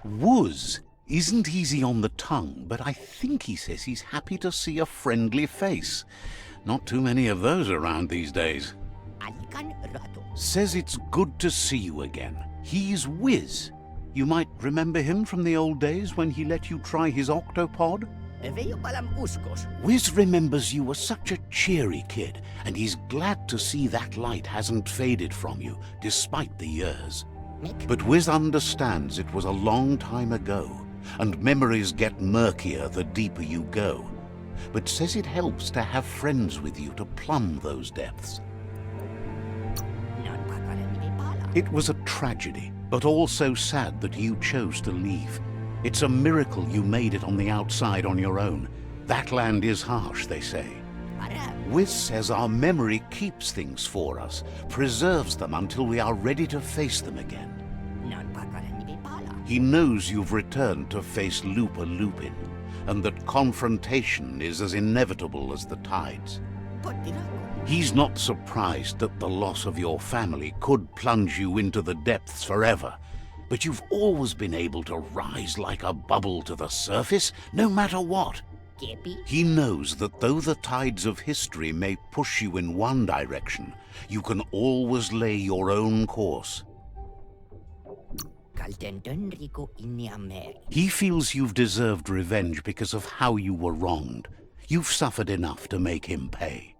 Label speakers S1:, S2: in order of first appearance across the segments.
S1: Wuz isn't easy on the tongue, but I think he says he's happy to see a friendly face. Not too many of those around these days. Says it's good to see you again. He's Wiz. You might remember him from the old days when he let you try his octopod? Wiz remembers you were such a cheery kid, and he's glad to see that light hasn't faded from you, despite the years. But Wiz understands it was a long time ago, and memories get murkier the deeper you go, but says it helps to have friends with you to plumb those depths. It was a tragedy, but also sad that you chose to leave. It's a miracle you made it on the outside on your own. That land is harsh, they say. Wiz says our memory keeps things for us, preserves them until we are ready to face them again. He knows you've returned to face Lupa Lupin, and that confrontation is as inevitable as the tides. He's not surprised that the loss of your family could plunge you into the depths forever, but you've always been able to rise like a bubble to the surface, no matter what. He knows that though the tides of history may push you in one direction, you can always lay your own course. He feels you've deserved revenge because of how you were wronged. You've suffered enough to make him pay.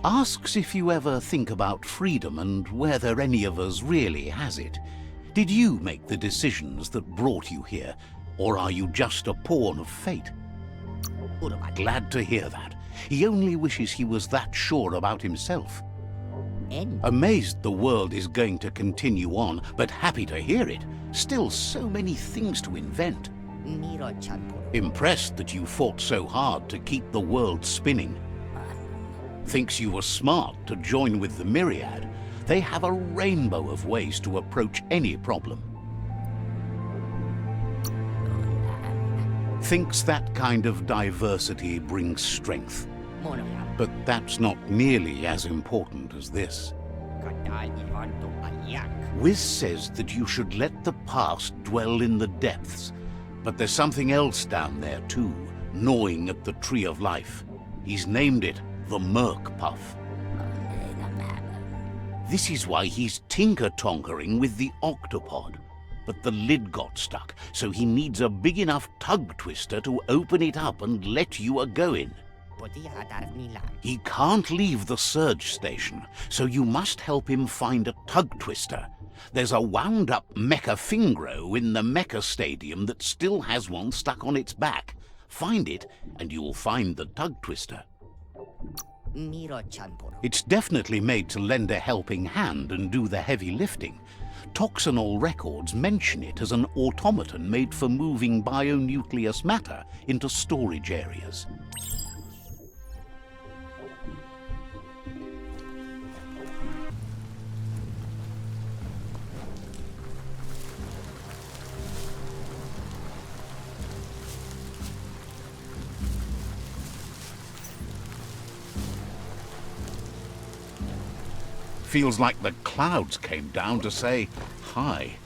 S1: Asks if you ever think about freedom and whether any of us really has it. Did you make the decisions that brought you here, or are you just a pawn of fate? Glad to hear that. He only wishes he was that sure about himself. Amazed the world is going to continue on, but happy to hear it. Still so many things to invent. Impressed that you fought so hard to keep the world spinning. Thinks you were smart to join with the Myriad. They have a rainbow of ways to approach any problem. Thinks that kind of diversity brings strength. But that's not nearly as important as this. Wiz says that you should let the past dwell in the depths, but there's something else down there too, gnawing at the tree of life. He's named it the Merc Puff. This is why he's tinker-tonkering with the octopod. But the lid got stuck, so he needs a big enough tug twister to open it up and let you a-goin'. He can't leave the surge station, so you must help him find a tug twister. There's a wound-up Mekafingro in the Mecha Stadium that still has one stuck on its back. Find it, and you'll find the tug twister. It's definitely made to lend a helping hand and do the heavy lifting. Toxinol records mention it as an automaton made for moving bionucleus matter into storage areas. Feels like the clouds came down to say hi.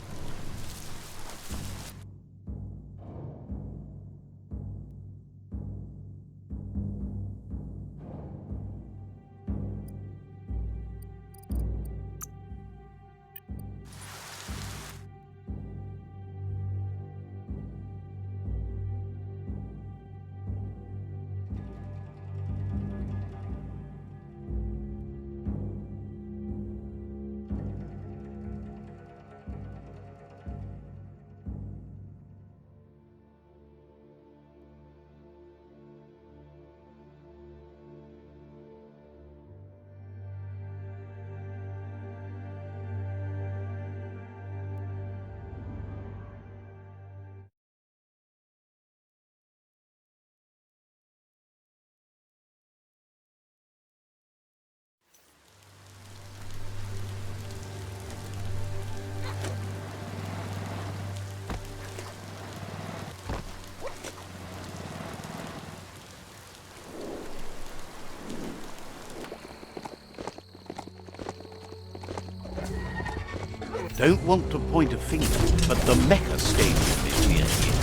S1: Don't want to point a finger, but the Mecha Stadium is near here.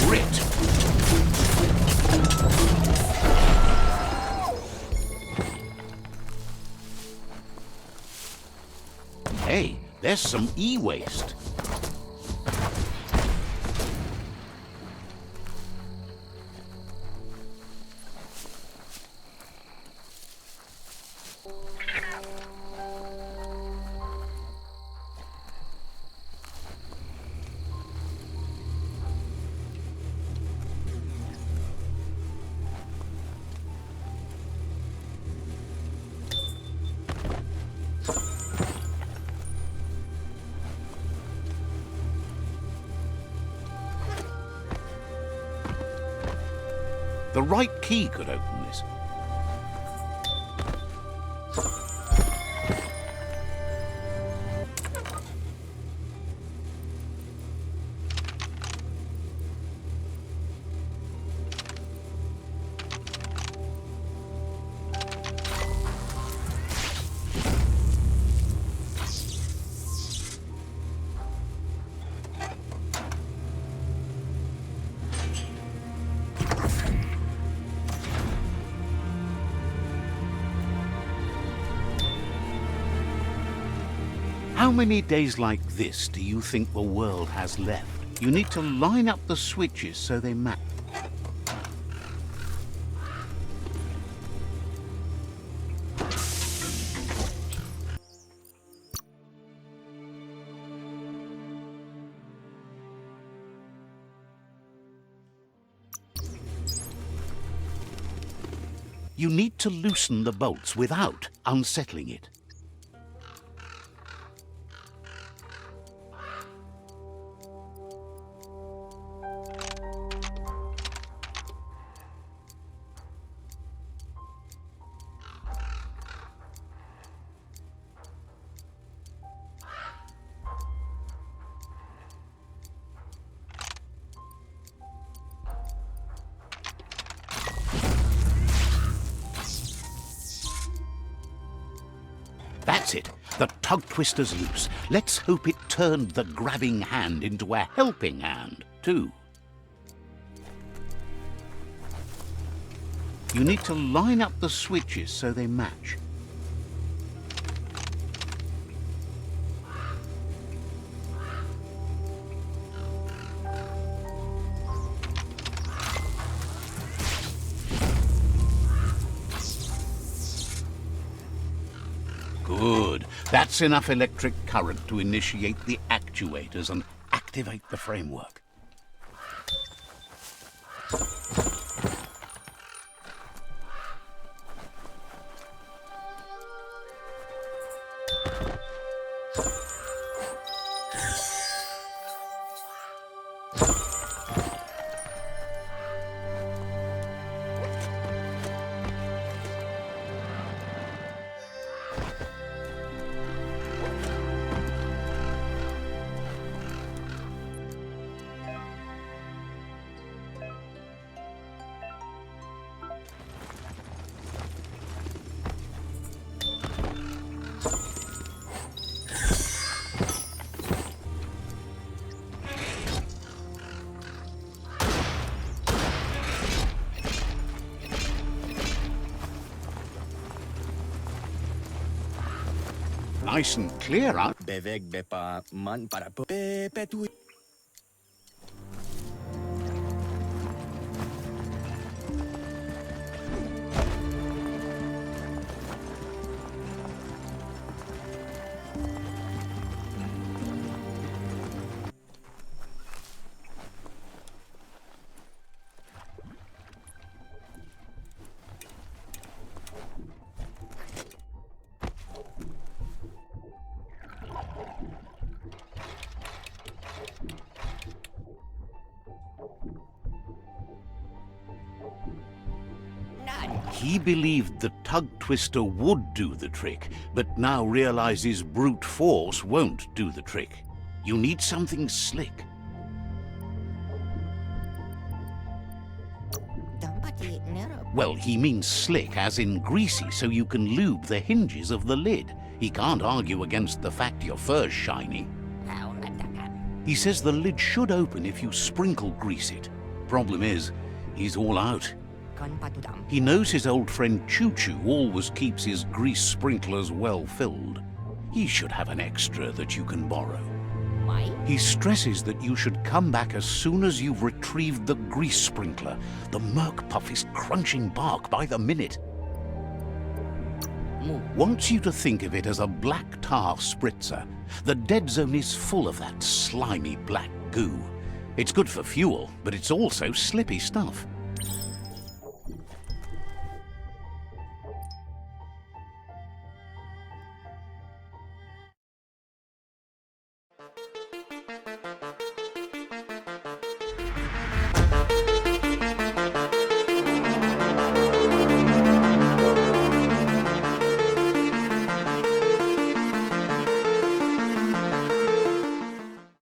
S1: Grit! Hey, there's some e-waste. The right key could open this. How many days like this do you think the world has left? You need to line up the switches so they match. You need to loosen the bolts without unsettling it. That's it. The tug twister's loose. Let's hope it turned the grabbing hand into a helping hand, too. You need to line up the switches so they match. Good. That's enough electric current to initiate the actuators and activate the framework. Nice and clear, huh? He believed the tug twister would do the trick, but now realizes brute force won't do the trick. You need something slick. Well, he means slick as in greasy, so you can lube the hinges of the lid. He can't argue against the fact your fur's shiny. He says the lid should open if you sprinkle grease it. Problem is, he's all out. He knows his old friend Choo-Choo always keeps his grease sprinklers well filled. He should have an extra that you can borrow.
S2: Why?
S1: He stresses that you should come back as soon as you've retrieved the grease sprinkler. The Merc Puff is crunching bark by the minute. Wants you to think of it as a black tar spritzer. The dead zone is full of that slimy black goo. It's good for fuel, but it's also slippy stuff.